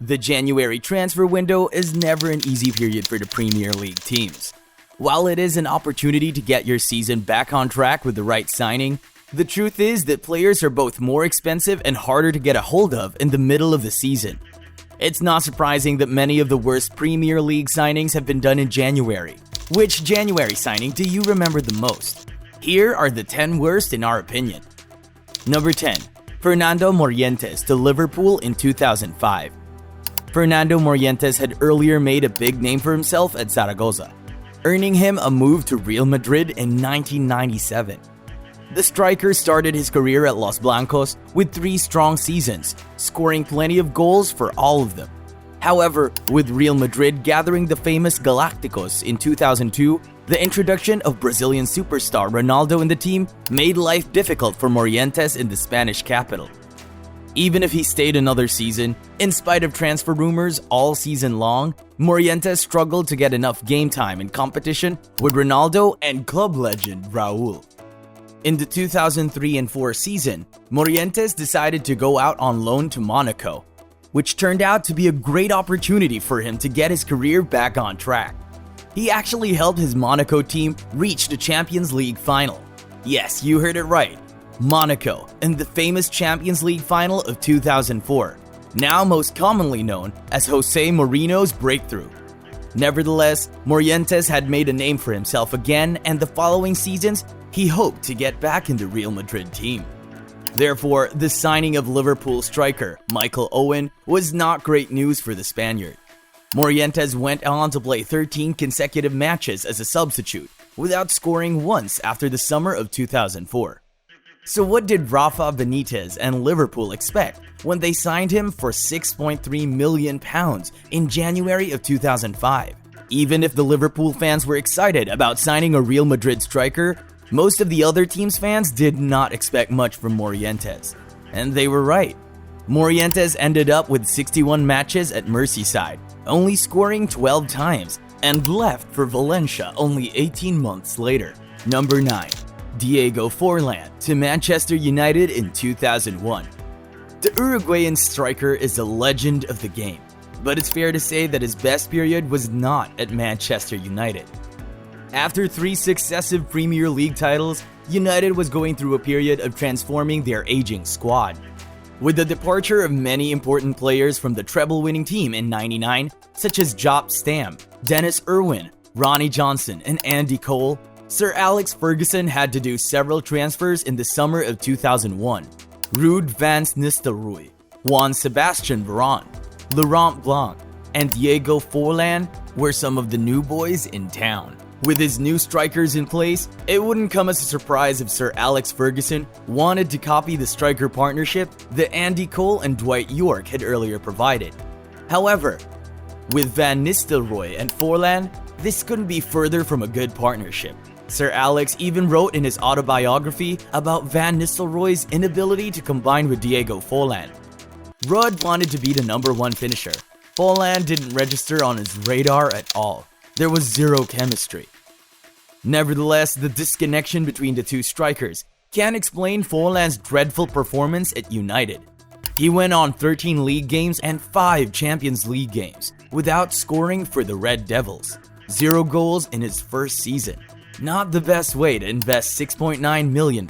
The January transfer window is never an easy period for the Premier League teams. While it is an opportunity to get your season back on track with the right signing, the truth is that players are both more expensive and harder to get a hold of in the middle of the season. It's not surprising that many of the worst Premier League signings have been done in January. Which January signing do you remember the most? Here are the 10 worst in our opinion. Number 10. Fernando Morientes to Liverpool in 2005. Fernando Morientes had earlier made a big name for himself at Zaragoza, earning him a move to Real Madrid in 1997. The striker started his career at Los Blancos with 3 strong seasons, scoring plenty of goals for all of them. However, with Real Madrid gathering the famous Galacticos in 2002, the introduction of Brazilian superstar Ronaldo in the team made life difficult for Morientes in the Spanish capital. Even if he stayed another season, in spite of transfer rumors all season long, Morientes struggled to get enough game time in competition with Ronaldo and club legend Raul. In the 2003-04 season, Morientes decided to go out on loan to Monaco, which turned out to be a great opportunity for him to get his career back on track. He actually helped his Monaco team reach the Champions League final. Yes, you heard it right. Monaco in the famous Champions League final of 2004, now most commonly known as Jose Mourinho's breakthrough. Nevertheless, Morientes had made a name for himself again, and the following seasons, he hoped to get back in the Real Madrid team. Therefore, the signing of Liverpool striker Michael Owen was not great news for the Spaniard. Morientes went on to play 13 consecutive matches as a substitute, without scoring once after the summer of 2004. So what did Rafa Benitez and Liverpool expect when they signed him for £6.3 million in January of 2005? Even if the Liverpool fans were excited about signing a Real Madrid striker, most of the other team's fans did not expect much from Morientes. And they were right. Morientes ended up with 61 matches at Merseyside, only scoring 12 times, and left for Valencia only 18 months later. Number 9. Diego Forlan to Manchester United in 2001. The Uruguayan striker is a legend of the game, but it's fair to say that his best period was not at Manchester United. After 3 successive Premier League titles, United was going through a period of transforming their aging squad. With the departure of many important players from the treble-winning team in '99, such as Job Stam, Dennis Irwin, Ronnie Johnson, and Andy Cole, Sir Alex Ferguson had to do several transfers in the summer of 2001. Ruud van Nistelrooy, Juan Sebastian Veron, Laurent Blanc, and Diego Forlan were some of the new boys in town. With his new strikers in place, it wouldn't come as a surprise if Sir Alex Ferguson wanted to copy the striker partnership that Andy Cole and Dwight York had earlier provided. However, with Van Nistelrooy and Forlan, this couldn't be further from a good partnership. Sir Alex even wrote in his autobiography about Van Nistelrooy's inability to combine with Diego Forlan. Rudd wanted to be the number 1 finisher. Forlan didn't register on his radar at all. There was zero chemistry. Nevertheless, the disconnection between the two strikers can explain Forlan's dreadful performance at United. He went on 13 league games and 5 Champions League games without scoring for the Red Devils. 0 goals in his first season. Not the best way to invest £6.9 million.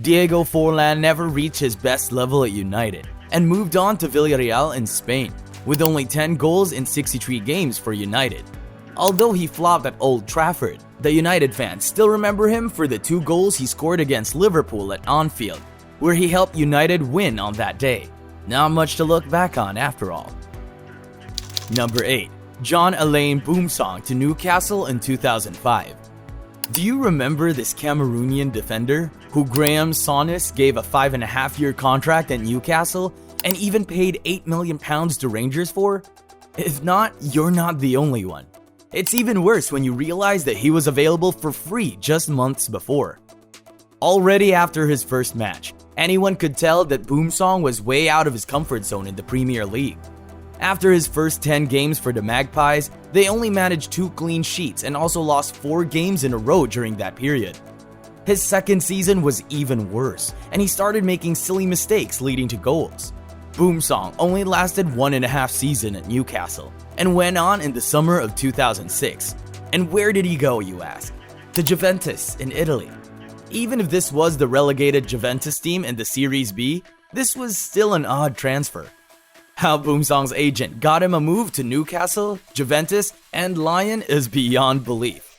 Diego Forlan never reached his best level at United and moved on to Villarreal in Spain, with only 10 goals in 63 games for United. Although he flopped at Old Trafford, the United fans still remember him for the 2 goals he scored against Liverpool at Anfield, where he helped United win on that day. Not much to look back on after all. Number 8. John Alain Boumsong to Newcastle in 2005. Do you remember this Cameroonian defender who Graham Souness gave a 5.5-year contract at Newcastle and even paid £8 million to Rangers for? If not, you're not the only one. It's even worse when you realize that he was available for free just months before. Already after his first match, anyone could tell that Boumsong was way out of his comfort zone in the Premier League. After his first 10 games for the Magpies, they only managed 2 clean sheets and also lost 4 games in a row during that period. His second season was even worse, and he started making silly mistakes leading to goals. Boomsong only lasted 1.5 seasons at Newcastle and went on in the summer of 2006. And where did he go, you ask? To Juventus in Italy. Even if this was the relegated Juventus team in the Series B, this was still an odd transfer. How Boomsong's agent got him a move to Newcastle, Juventus, and Lyon is beyond belief.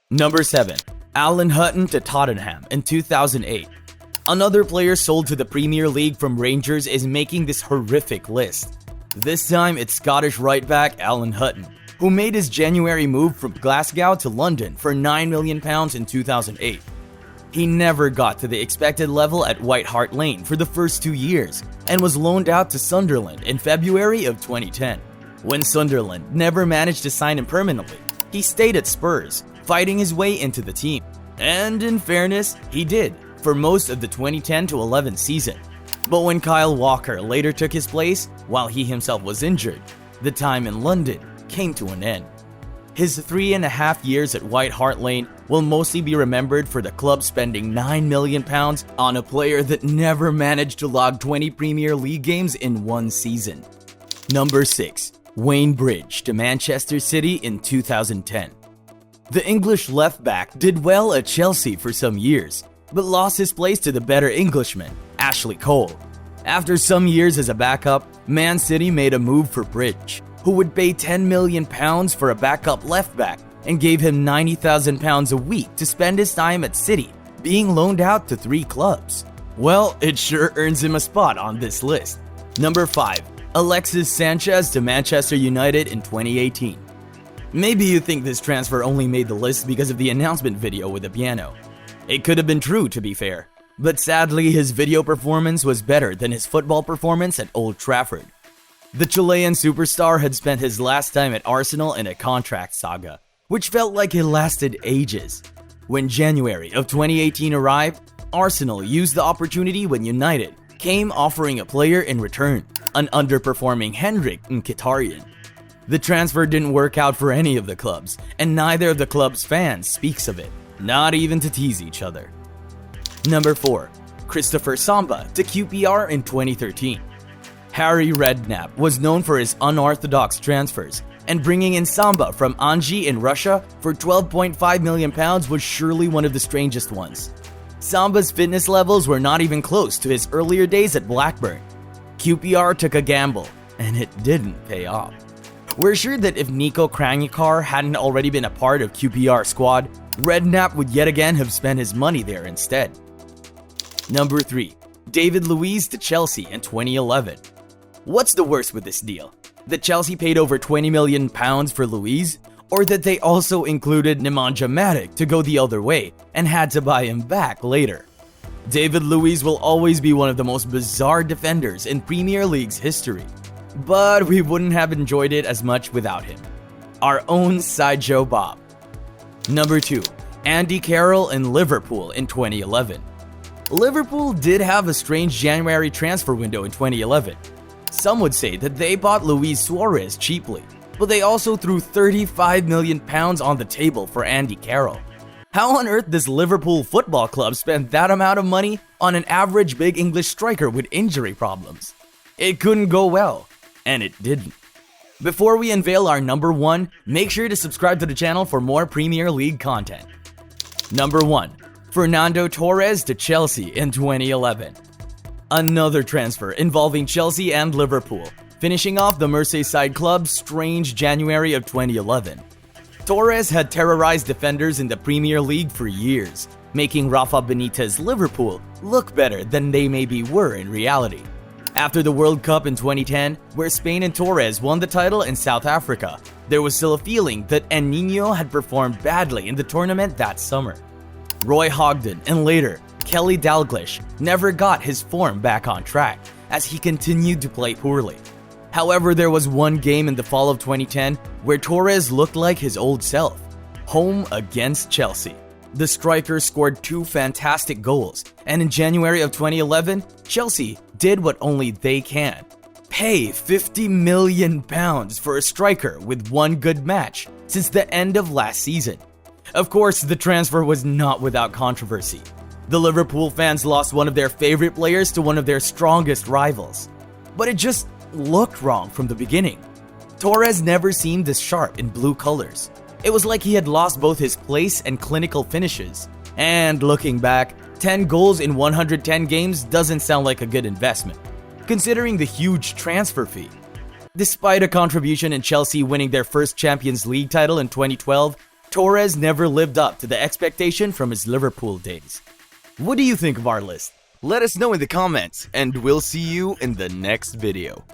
Number 7. Alan Hutton to Tottenham in 2008. Another player sold to the Premier League from Rangers is making this horrific list. This time it's Scottish right-back Alan Hutton, who made his January move from Glasgow to London for £9 million in 2008. He never got to the expected level at White Hart Lane for the first 2 years and was loaned out to Sunderland in February of 2010. When Sunderland never managed to sign him permanently, he stayed at Spurs, fighting his way into the team. And in fairness, he did for most of the 2010-11 season. But when Kyle Walker later took his place while he himself was injured, the time in London came to an end. His 3.5 years at White Hart Lane will mostly be remembered for the club spending £9 million on a player that never managed to log 20 Premier League games in one season. Number 6. Wayne Bridge to Manchester City in 2010. The English left-back did well at Chelsea for some years, but lost his place to the better Englishman, Ashley Cole. After some years as a backup, Man City made a move for Bridge, who would pay £10 million for a backup left-back and gave him £90,000 a week to spend his time at City, being loaned out to 3 clubs. Well, it sure earns him a spot on this list. Number 5. Alexis Sanchez to Manchester United in 2018. Maybe you think this transfer only made the list because of the announcement video with the piano. It could have been true, to be fair, but sadly his video performance was better than his football performance at Old Trafford. The Chilean superstar had spent his last time at Arsenal in a contract saga, which felt like it lasted ages. When January of 2018 arrived, Arsenal used the opportunity when United came offering a player in return, an underperforming Henrik Mkhitaryan. The transfer didn't work out for any of the clubs, and neither of the club's fans speaks of it, not even to tease each other. Number 4. Christopher Samba to QPR in 2013. Harry Redknapp was known for his unorthodox transfers, and bringing in Samba from Anji in Russia for £12.5 million was surely one of the strangest ones. Samba's fitness levels were not even close to his earlier days at Blackburn. QPR took a gamble, and it didn't pay off. We're sure that if Niko Krangikar hadn't already been a part of QPR's squad, Redknapp would yet again have spent his money there instead. Number 3. David Luiz to Chelsea in 2011. What's the worst with this deal? That Chelsea paid over £20 million for Luiz, or that they also included Nemanja Matic to go the other way and had to buy him back later? David Luiz will always be one of the most bizarre defenders in Premier League's history, but we wouldn't have enjoyed it as much without him. Our own Sideshow Bob. Number 2. Andy Carroll in Liverpool in 2011. Liverpool did have a strange January transfer window in 2011. Some would say that they bought Luis Suarez cheaply, but they also threw £35 million on the table for Andy Carroll. How on earth does Liverpool Football Club spend that amount of money on an average big English striker with injury problems? It couldn't go well, and it didn't. Before we unveil our number 1, make sure to subscribe to the channel for more Premier League content. Number 1. Fernando Torres to Chelsea in 2011. Another transfer involving Chelsea and Liverpool, finishing off the Merseyside club's strange January of 2011. Torres had terrorized defenders in the Premier League for years, making Rafa Benitez's Liverpool look better than they maybe were in reality. After the World Cup in 2010, where Spain and Torres won the title in South Africa, there was still a feeling that El Niño had performed badly in the tournament that summer. Roy Hogden and later Kelly Dalglish never got his form back on track as he continued to play poorly. However, there was one game in the fall of 2010 where Torres looked like his old self, home against Chelsea. The striker scored 2 fantastic goals, and in January of 2011, Chelsea did what only they can: pay £50 million for a striker with one good match since the end of last season. Of course, the transfer was not without controversy. The Liverpool fans lost one of their favorite players to one of their strongest rivals. but it just looked wrong from the beginning. Torres never seemed this sharp in blue colors. It was like he had lost both his place and clinical finishes. And looking back, 10 goals in 110 games doesn't sound like a good investment, considering the huge transfer fee. Despite a contribution in Chelsea winning their first Champions League title in 2012, Torres never lived up to the expectation from his Liverpool days. What do you think of our list? Let us know in the comments, and we'll see you in the next video.